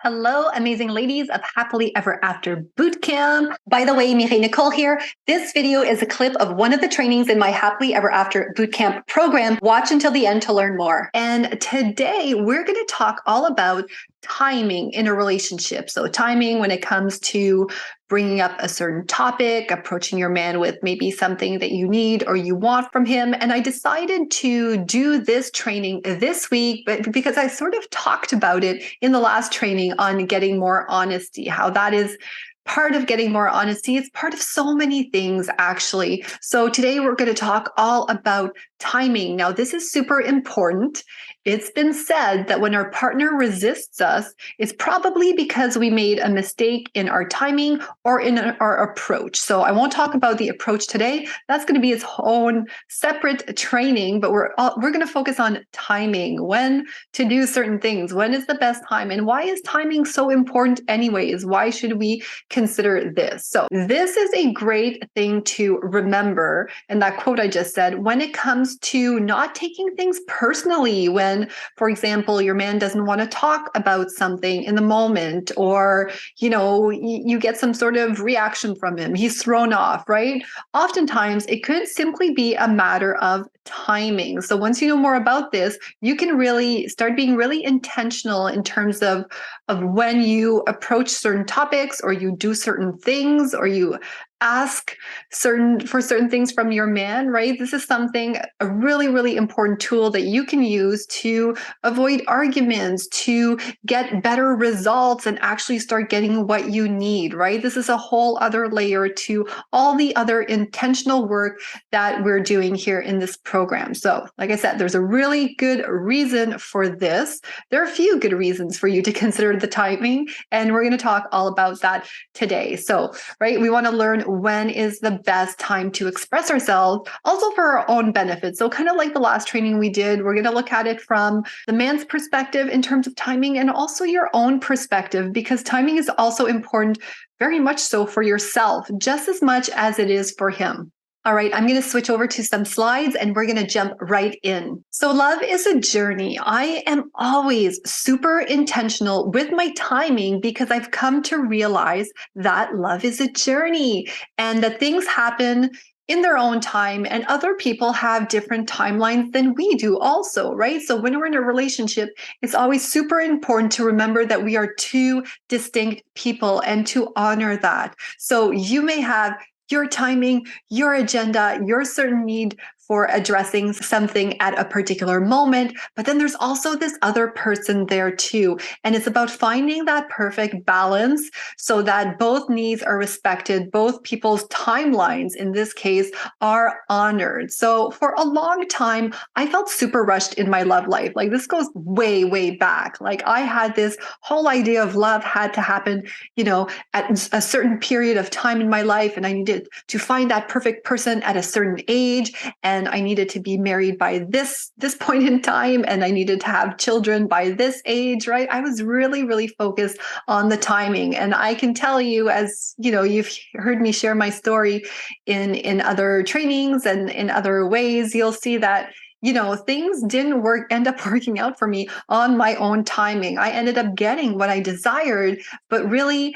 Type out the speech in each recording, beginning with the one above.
Hello, amazing ladies of Happily Ever After Bootcamp. By the way, Mireille Nicole here. This video is a clip of one of the trainings in my Happily Ever After Bootcamp program. Watch until the end to learn more. And today we're going to talk all about timing in a relationship. So timing when it comes to bringing up a certain topic, approaching your man with maybe something that you need or you want from him. And I decided to do this training this week, but because I sort of talked about it in the last training on getting more honesty, how that is part of getting more honesty. It's part of so many things, actually. So today we're going to talk all about timing. Now, this is super important. It's been said that when our partner resists us, it's probably because we made a mistake in our timing or in our approach. So I won't talk about the approach today. That's going to be its own separate training, but we're going to focus on timing, when to do certain things, when is the best time, and why is timing so important anyways? Why should we consider this? So this is a great thing to remember. And that quote I just said, when it comes to not taking things personally, when, for example, your man doesn't want to talk about something in the moment, or, you get some sort of reaction from him, he's thrown off, right? Oftentimes it could simply be a matter of timing. So once you know more about this, you can really start being really intentional in terms of when you approach certain topics, or you do certain things, or you ask for certain things from your man, right? This is something, a really, really important tool that you can use to avoid arguments, to get better results and actually start getting what you need, right? This is a whole other layer to all the other intentional work that we're doing here in this program. So, like I said, there's a really good reason for this. There are a few good reasons for you to consider the timing, and we're going to talk all about that today. So, right, we want to learn when is the best time to express ourselves, also for our own benefit. So kind of like the last training we did, we're going to look at it from the man's perspective in terms of timing, and also your own perspective, because timing is also important, very much so for yourself, just as much as it is for him. All right, I'm going to switch over to some slides and we're going to jump right in. So love is a journey. I am always super intentional with my timing because I've come to realize that love is a journey and that things happen in their own time, and other people have different timelines than we do also, right? So when we're in a relationship, it's always super important to remember that we are two distinct people and to honor that. So you may have your timing, your agenda, your certain need for addressing something at a particular moment, but then there's also this other person there too. And it's about finding that perfect balance so that both needs are respected, both people's timelines, in this case, are honored. So for a long time, I felt super rushed in my love life. Like this goes way, way back. Like I had this whole idea of love had to happen, at a certain period of time in my life, and I needed to find that perfect person at a certain age, and I needed to be married by this point in time, and I needed to have children by this age, right? I was really, really focused on the timing. And I can tell you, as you've heard me share my story in other trainings and in other ways, you'll see that things didn't end up working out for me on my own timing. I ended up getting what I desired, but really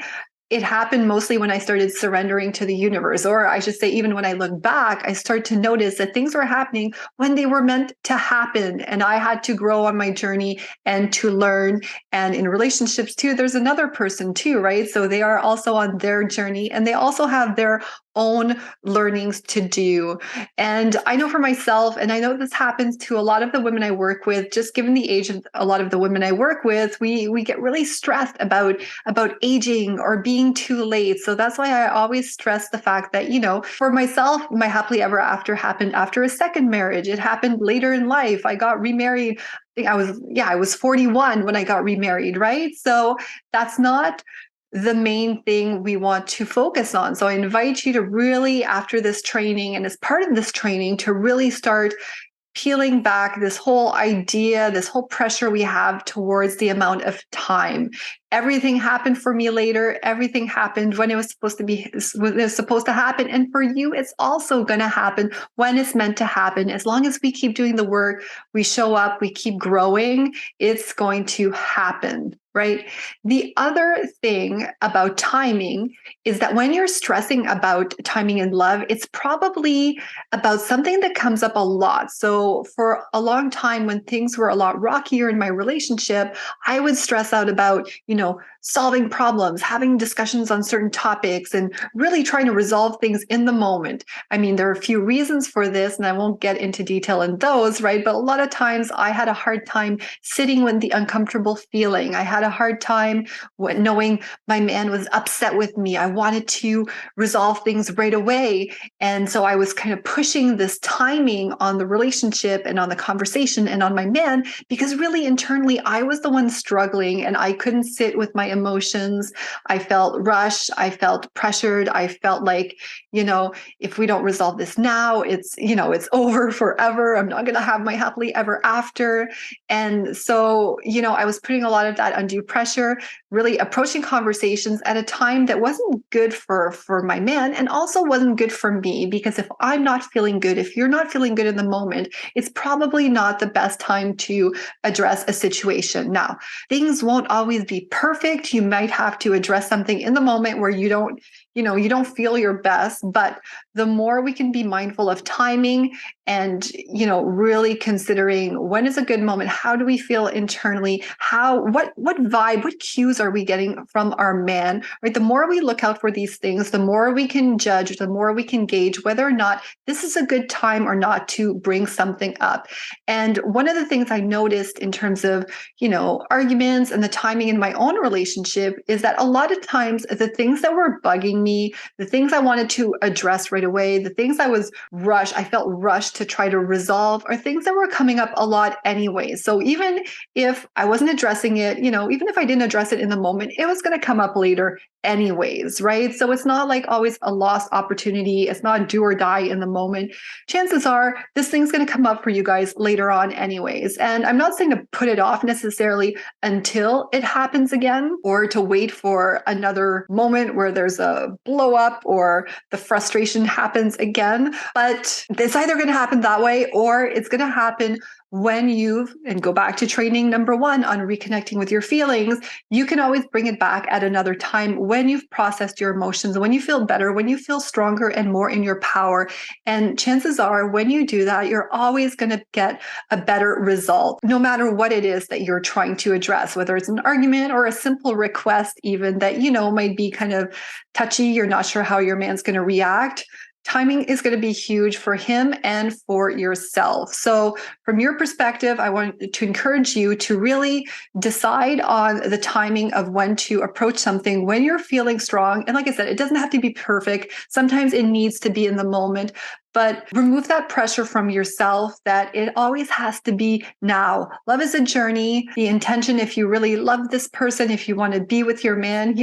it happened mostly when I started surrendering to the universe, or I should say, even when I look back, I start to notice that things were happening when they were meant to happen. And I had to grow on my journey and to learn. And in relationships too, there's another person too, right? So they are also on their journey, and they also have their own learnings to do. And I know for myself, and I know this happens to a lot of the women I work with, just given the age of a lot of the women I work with, we get really stressed about aging or being too late. So that's why I always stress the fact that, for myself, my happily ever after happened after a second marriage. It happened later in life. I got remarried. I was 41 when I got remarried, right? So that's not the main thing we want to focus on. So I invite you to really, after this training and as part of this training, to really start peeling back this whole idea, this whole pressure we have towards the amount of time. everything happened for me later. Everything happened when it was supposed to happen. And for you, it's also going to happen when it's meant to happen. As long as we keep doing the work, we show up, we keep growing, it's going to happen. Right. The other thing about timing is that when you're stressing about timing in love, it's probably about something that comes up a lot. So for a long time, when things were a lot rockier in my relationship, I would stress out about, solving problems, having discussions on certain topics, and really trying to resolve things in the moment. I mean, there are a few reasons for this, and I won't get into detail in those, right? But a lot of times I had a hard time sitting with the uncomfortable feeling. I had a hard time knowing my man was upset with me. I wanted to resolve things right away. And so I was kind of pushing this timing on the relationship and on the conversation and on my man, because really internally I was the one struggling and I couldn't sit with my emotions. I felt rushed. I felt pressured. I felt like, if we don't resolve this now, it's over forever. I'm not going to have my happily ever after. And so, I was putting a lot of that undue pressure, really approaching conversations at a time that wasn't good for my man and also wasn't good for me, because if I'm not feeling good, if you're not feeling good in the moment, it's probably not the best time to address a situation. Now, things won't always be perfect. You might have to address something in the moment where you don't feel your best, but the more we can be mindful of timing and, really considering when is a good moment, how do we feel internally, what vibe, what cues are we getting from our man, right? The more we look out for these things, the more we can judge, the more we can gauge whether or not this is a good time or not to bring something up. And one of the things I noticed in terms of, arguments and the timing in my own relationship is that a lot of times the things that were bugging me, the things I wanted to address right away, the things I felt rushed to try to resolve, are things that were coming up a lot anyway. So even if I wasn't addressing it, even if I didn't address it in the moment, it was going to come up later anyways, right? So it's not like always a lost opportunity. It's not do or die in the moment. Chances are this thing's going to come up for you guys later on anyways. And I'm not saying to put it off necessarily until it happens again, or to wait for another moment where there's a blow up or the frustration happens again. But it's either going to happen that way, or it's going to happen when and go back to training number 1 on reconnecting with your feelings. You can always bring it back at another time when you've processed your emotions, when you feel better, when you feel stronger and more in your power. And chances are when you do that, you're always going to get a better result, no matter what it is that you're trying to address, whether it's an argument or a simple request, even that, might be kind of touchy. You're not sure how your man's going to react. Timing is going to be huge for him and for yourself. So from your perspective, I want to encourage you to really decide on the timing of when to approach something when you're feeling strong. And like I said, it doesn't have to be perfect. Sometimes it needs to be in the moment. But remove that pressure from yourself that it always has to be now. Love is a journey. The intention, if you really love this person, if you want to be with your man,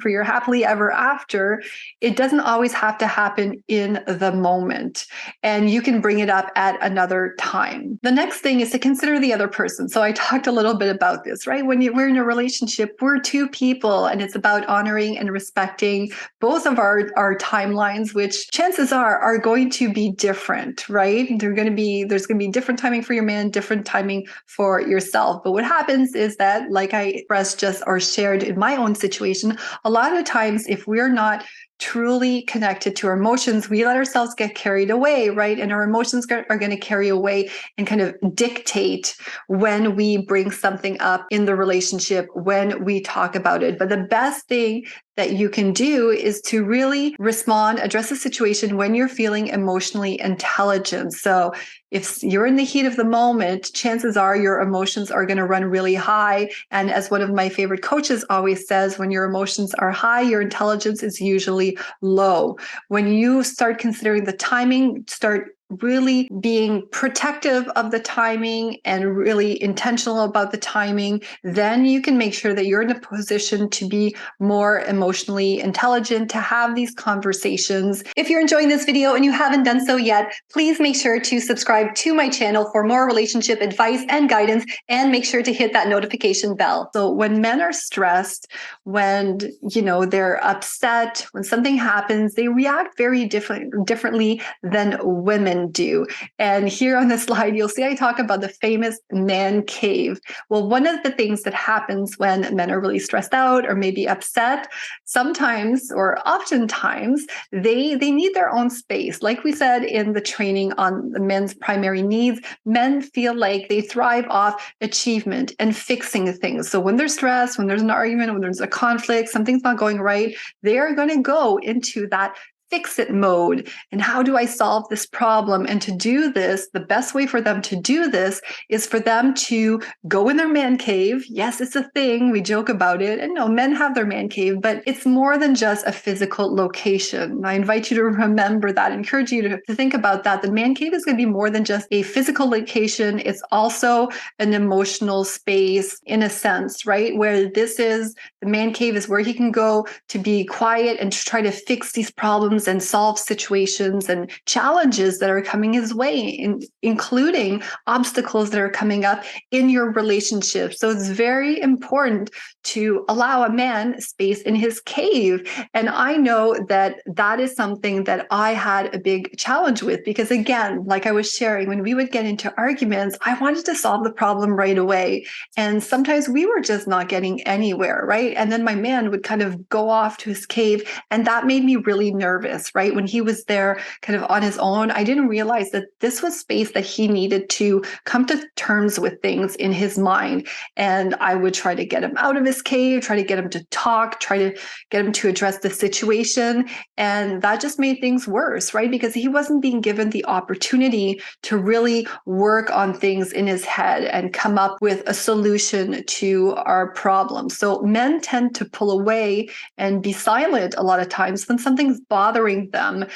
for your happily ever after, it doesn't always have to happen in the moment. And you can bring it up at another time. The next thing is to consider the other person. So I talked a little bit about this, right? When we're in a relationship, we're two people, and it's about honoring and respecting both of our timelines, which chances are going to be different, right? There's going to be different timing for your man, different timing for yourself. But what happens is that, like I expressed or shared in my own situation, a lot of times if we're not truly connected to our emotions, we let ourselves get carried away, right? And our emotions are going to carry away and kind of dictate when we bring something up in the relationship, when we talk about it. But the best thing that you can do is to really address the situation when you're feeling emotionally intelligent. So if you're in the heat of the moment, chances are your emotions are going to run really high. And as one of my favorite coaches always says, when your emotions are high, your intelligence is usually low. When you start considering the timing, start really being protective of the timing and really intentional about the timing, then you can make sure that you're in a position to be more emotionally intelligent, to have these conversations. If you're enjoying this video and you haven't done so yet, please make sure to subscribe to my channel for more relationship advice and guidance, and make sure to hit that notification bell. So when men are stressed, when they're upset, when something happens, they react very differently than women do. And here on the slide, you'll see I talk about the famous man cave. Well, one of the things that happens when men are really stressed out or maybe upset, sometimes or oftentimes they need their own space. Like we said in the training on the men's primary needs, men feel like they thrive off achievement and fixing things. So when they're stressed, when there's an argument, when there's a conflict, something's not going right, they're going to go into that fix it mode. And how do I solve this problem? And to do this, the best way for them to do this is for them to go in their man cave. Yes, it's a thing. We joke about it. And no, men have their man cave, but it's more than just a physical location. I invite you to remember that, encourage you to think about that. The man cave is going to be more than just a physical location. It's also an emotional space in a sense, right? Where the man cave is where he can go to be quiet and to try to fix these problems and solve situations and challenges that are coming his way, including obstacles that are coming up in your relationship. So it's very important to allow a man space in his cave. And I know that that is something that I had a big challenge with, because again, like I was sharing, when we would get into arguments, I wanted to solve the problem right away. And sometimes we were just not getting anywhere, right? And then my man would kind of go off to his cave, and that made me really nervous, right? When he was there kind of on his own, I didn't realize that this was space that he needed to come to terms with things in his mind. And I would try to get him out of his cave, try to get him to talk, try to get him to address the situation. And that just made things worse, right? Because he wasn't being given the opportunity to really work on things in his head and come up with a solution to our problem. So men tend to pull away and be silent a lot of times when something's bothering them.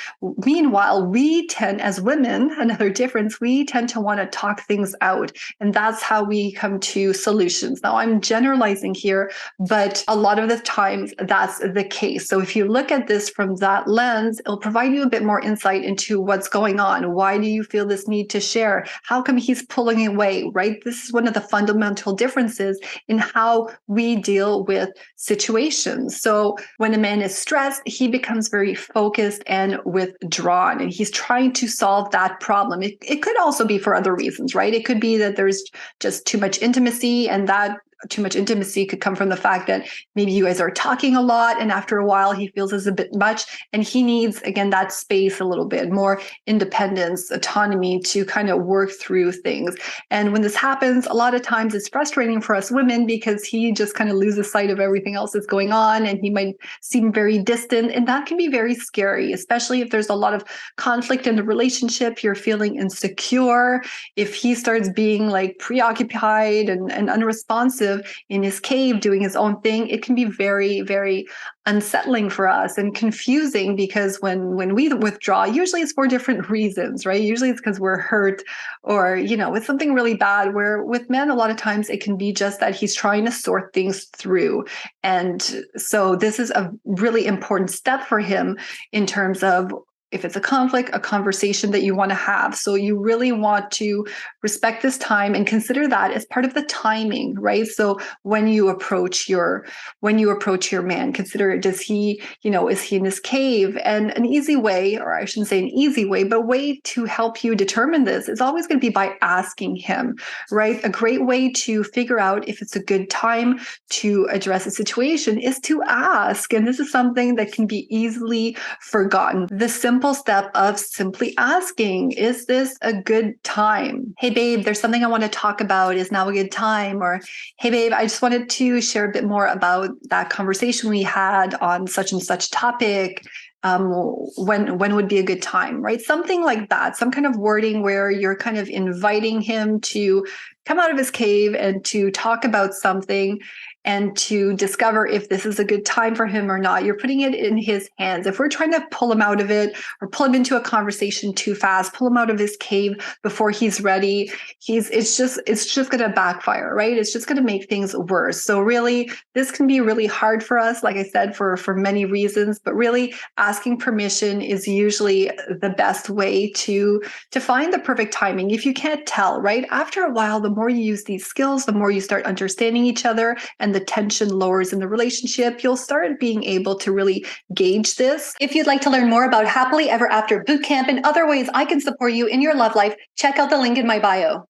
Meanwhile, we tend, as women, another difference, we tend to want to talk things out. And that's how we come to solutions. Now, I'm generalizing here, but a lot of the times that's the case. So if you look at this from that lens, it'll provide you a bit more insight into what's going on. Why do you feel this need to share? How come he's pulling away, right? This is one of the fundamental differences in how we deal with situations. So when a man is stressed, he becomes very focused and withdrawn, and he's trying to solve that problem. It could also be for other reasons, right? It could be that there's just too much intimacy, and that too much intimacy could come from the fact that maybe you guys are talking a lot, and after a while he feels it's a bit much, and he needs, again, that space, a little bit more independence, autonomy to kind of work through things. And when this happens, a lot of times it's frustrating for us women, because he just kind of loses sight of everything else that's going on, and he might seem very distant, and that can be very scary, especially if there's a lot of conflict in the relationship. You're feeling insecure. If he starts being like preoccupied and unresponsive in his cave doing his own thing, it can be very, very unsettling for us and confusing, because when we withdraw, usually it's for different reasons, right? Usually it's because we're hurt, or it's something really bad. Where with men, a lot of times it can be just that he's trying to sort things through. And so this is a really important step for him in terms of, if it's a conflict, a conversation that you want to have. So you really want to respect this time and consider that as part of the timing, right? So when you approach your man, consider, does he, is he in his cave? And an easy way, or I shouldn't say an easy way, but a way to help you determine this is always going to be by asking him, right? A great way to figure out if it's a good time to address a situation is to ask. And this is something that can be easily forgotten. The simple step of simply asking, is this a good time? Hey babe, there's something I want to talk about. Is now a good time? Or hey babe, I just wanted to share a bit more about that conversation we had on such and such topic. When would be a good time, right? Something like that, some kind of wording where you're kind of inviting him to come out of his cave and to talk about something. and to discover if this is a good time for him or not. You're putting it in his hands. If we're trying to pull him out of it or pull him into a conversation too fast, pull him out of his cave before he's ready, it's just going to backfire, right? It's just going to make things worse. So really, this can be really hard for us, like I said, for many reasons, but really asking permission is usually the best way to find the perfect timing. If you can't tell, right? After a while, the more you use these skills, the more you start understanding each other and the tension lowers in the relationship, you'll start being able to really gauge this. If you'd like to learn more about Happily Ever After Bootcamp and other ways I can support you in your love life, check out the link in my bio.